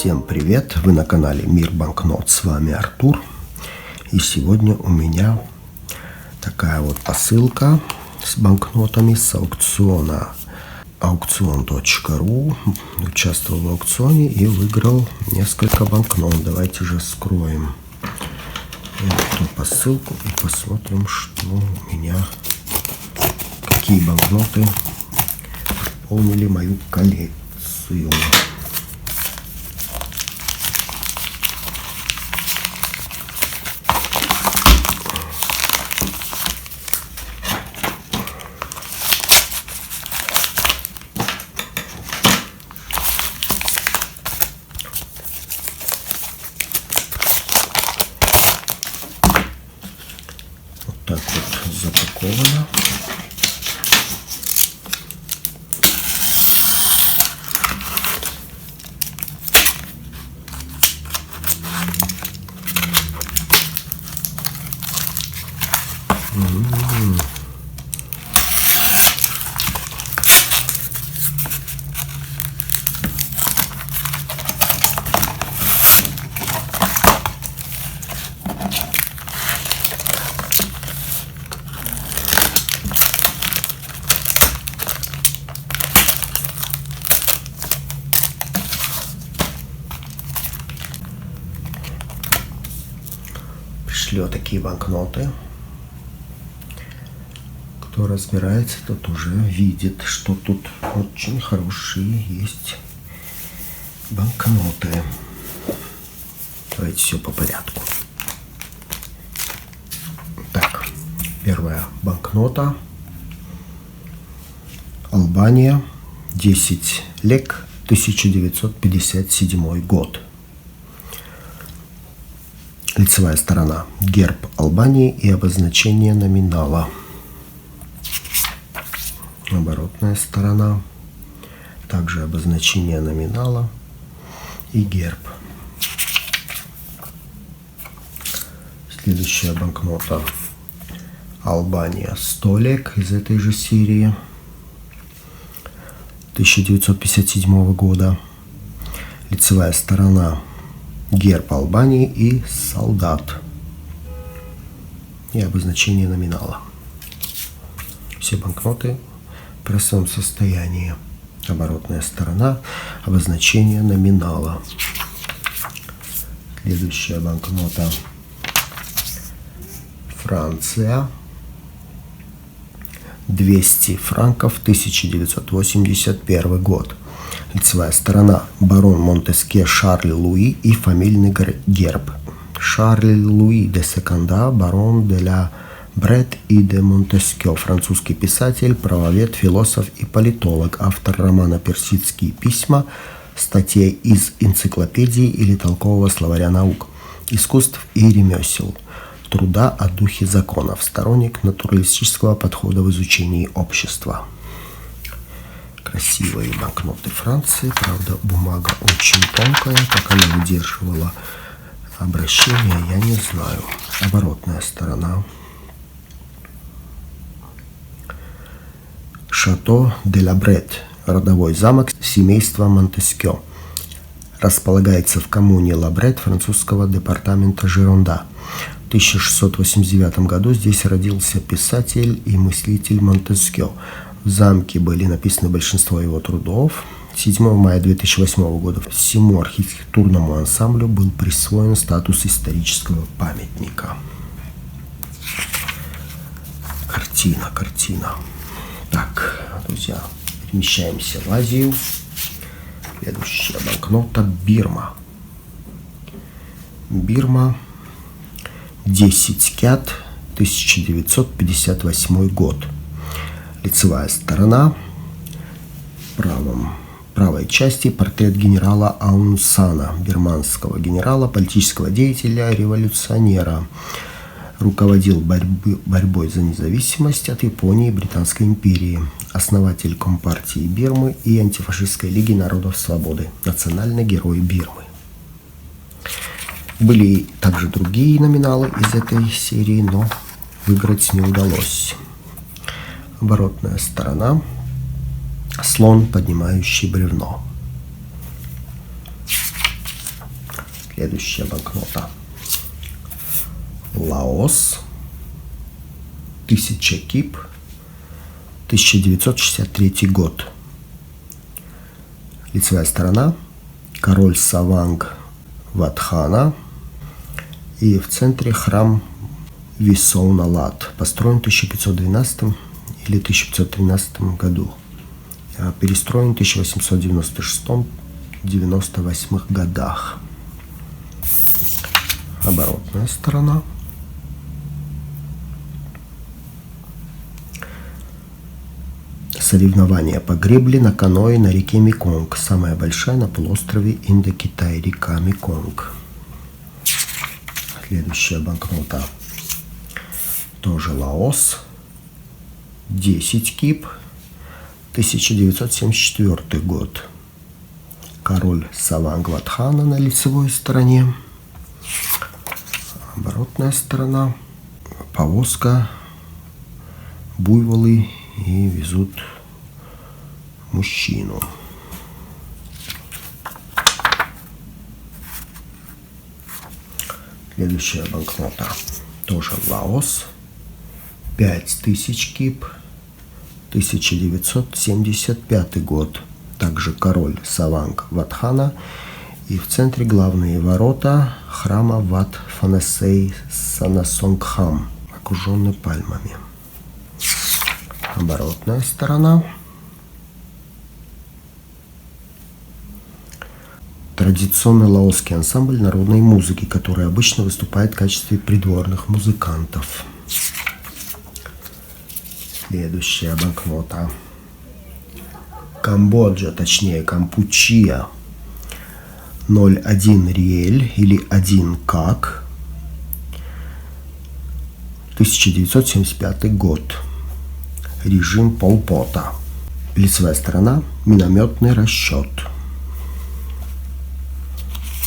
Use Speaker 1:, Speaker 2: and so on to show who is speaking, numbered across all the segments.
Speaker 1: Всем привет! Вы на канале Мир Банкнот. С вами Артур. И сегодня у меня такая вот посылка с банкнотами с аукциона aukcion.ru. Участвовал в аукционе и выиграл несколько банкнот. Давайте же скроем эту посылку и посмотрим, что у меня, какие банкноты пополнили мою коллекцию. Так вот запаковано. Пришли вот такие банкноты. Кто разбирается, тот уже видит, что тут очень хорошие есть банкноты. Давайте все по порядку. Так, первая банкнота. Албания, 10 лек, 1957 год. Лицевая сторона. Герб Албании и обозначение номинала. Оборотная сторона. Также обозначение номинала и герб. Следующая банкнота. Албания, 100 лек из этой же серии. 1957 года. Лицевая сторона. Герб Албании и солдат. И обозначение номинала. Все банкноты в прессовом состоянии. Оборотная сторона. Обозначение номинала. Следующая банкнота. Франция. 200 франков, 1981 год. Лицевая сторона. Барон Монтескье Шарль Луи и фамильный герб. Шарль Луи де Секонда, барон де ла Брет и де Монтескье, французский писатель, правовед, философ и политолог, автор романа «Персидские письма», статей из энциклопедии или толкового словаря наук, искусств и ремесел, труда о духе законов, сторонник натуралистического подхода в изучении общества. Красивые банкноты Франции. Правда, бумага очень тонкая. Как она выдерживала обращение, я не знаю. Оборотная сторона. Шато де ла Брет. Родовой замок семейства Монтескье. Располагается в коммуне ла Брет французского департамента Жиронда. В 1689 году здесь родился писатель и мыслитель Монтескье. В замке были написаны большинство его трудов. 7 мая 2008 года всему архитектурному ансамблю был присвоен статус исторического памятника. Картина. Так, друзья, перемещаемся в Азию. Следующая банкнота. Бирма. Бирма, 10 кят, 1958 год. Лицевая сторона. В правой части портрет генерала Аун Сана, бирманского генерала, политического деятеля, революционера. Руководил борьбой за независимость от Японии и Британской империи. Основатель Компартии Бирмы и антифашистской лиги народов свободы. Национальный герой Бирмы. Были также другие номиналы из этой серии, но выиграть не удалось. Оборотная сторона. Слон, поднимающий бревно. Следующая банкнота. Лаос. 1000 кип. 1963 год. Лицевая сторона. Король Саванг Ватхана. И в центре храм Висоуналат. Построен в 1512 или 1513 году. Перестроен в 1896-98 годах. Оборотная сторона. Соревнования по гребле на каноэ на реке Меконг. Самая большая на полуострове Индокитай, река Меконг. Следующая банкнота. Тоже Лаос. 10 кип. 1974 год. Король Саванг Ватхана на лицевой стороне. Оборотная сторона. Повозка. Буйволы. И везут мужчину. Следующая банкнота. Тоже Лаос. 5000 кип. 1975 год. Также король Саванг Ватхана. И в центре главные ворота храма Ват Фанасей Санасонгхам, окруженный пальмами. Оборотная сторона. Традиционный лаосский ансамбль народной музыки, который обычно выступает в качестве придворных музыкантов. Следующая банкнота. Камбоджа, точнее Кампучия. 0,1 риэль или 1 как. 1975 год. Режим Пол Пота. Лицевая сторона. Минометный расчет.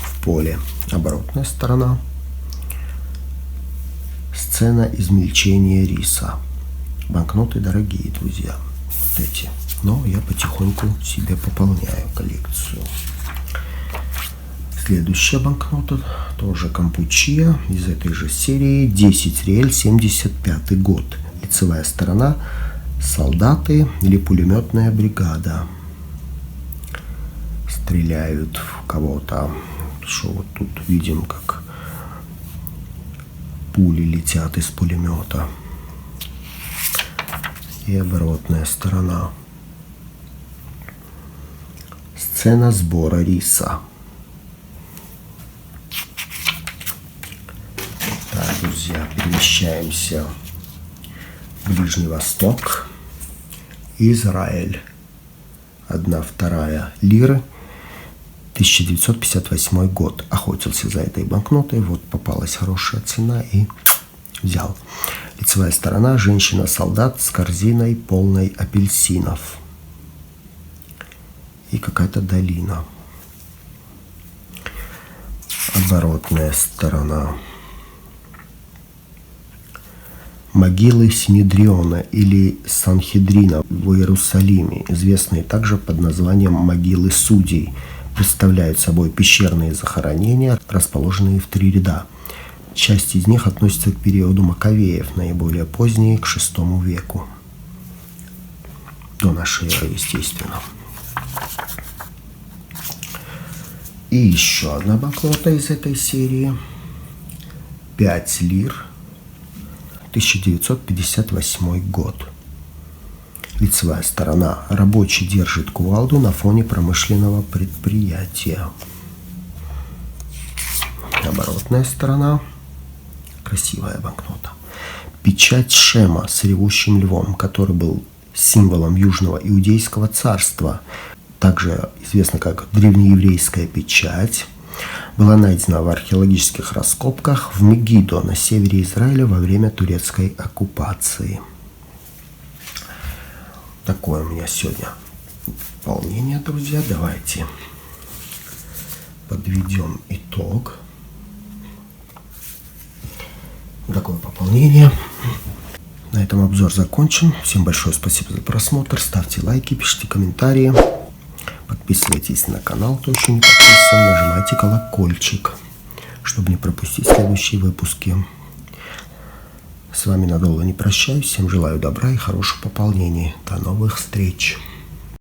Speaker 1: В поле. Оборотная сторона. Сцена измельчения риса. Банкноты дорогие, друзья. Вот эти. Но я потихоньку себе пополняю коллекцию. Следующая банкнота. Тоже Кампучия. Из этой же серии. 10 риэль, 75 год. Лицевая сторона. Солдаты или пулеметная бригада. Стреляют в кого-то. Что вот тут видим, как пули летят из пулемета. И оборотная сторона. Сцена сбора риса. Так, друзья, перемещаемся в Ближний Восток. Израиль. 1/2 лиры. 1958 год. Охотился за этой банкнотой. Вот попалась хорошая цена и взял. Лицевая сторона. Женщина-солдат с корзиной, полной апельсинов. И какая-то долина. Оборотная сторона. Могилы Синедриона или Санхедрина в Иерусалиме, известные также под названием могилы судей, представляют собой пещерные захоронения, расположенные в 3 ряда. Часть из них относится к периоду Маковеев, наиболее поздние к VI веку. До нашей эры, естественно. И еще одна банкнота из этой серии. 5 лир. 1958 год. Лицевая сторона. Рабочий держит кувалду на фоне промышленного предприятия. Оборотная сторона. Красивая банкнота. Печать Шема с ревущим львом, который был символом Южного Иудейского царства, также известна как древнееврейская печать, была найдена в археологических раскопках в Мегидо на севере Израиля во время турецкой оккупации. Такое у меня сегодня пополнение, друзья. Давайте подведем итог. Такое пополнение. На этом обзор закончен. Всем большое спасибо за просмотр. Ставьте лайки, пишите комментарии. Подписывайтесь на канал, кто еще не подписан. Нажимайте колокольчик. чтобы не пропустить следующие выпуски. С вами надолго не прощаюсь. Всем желаю добра и хорошего пополнения. До новых встреч.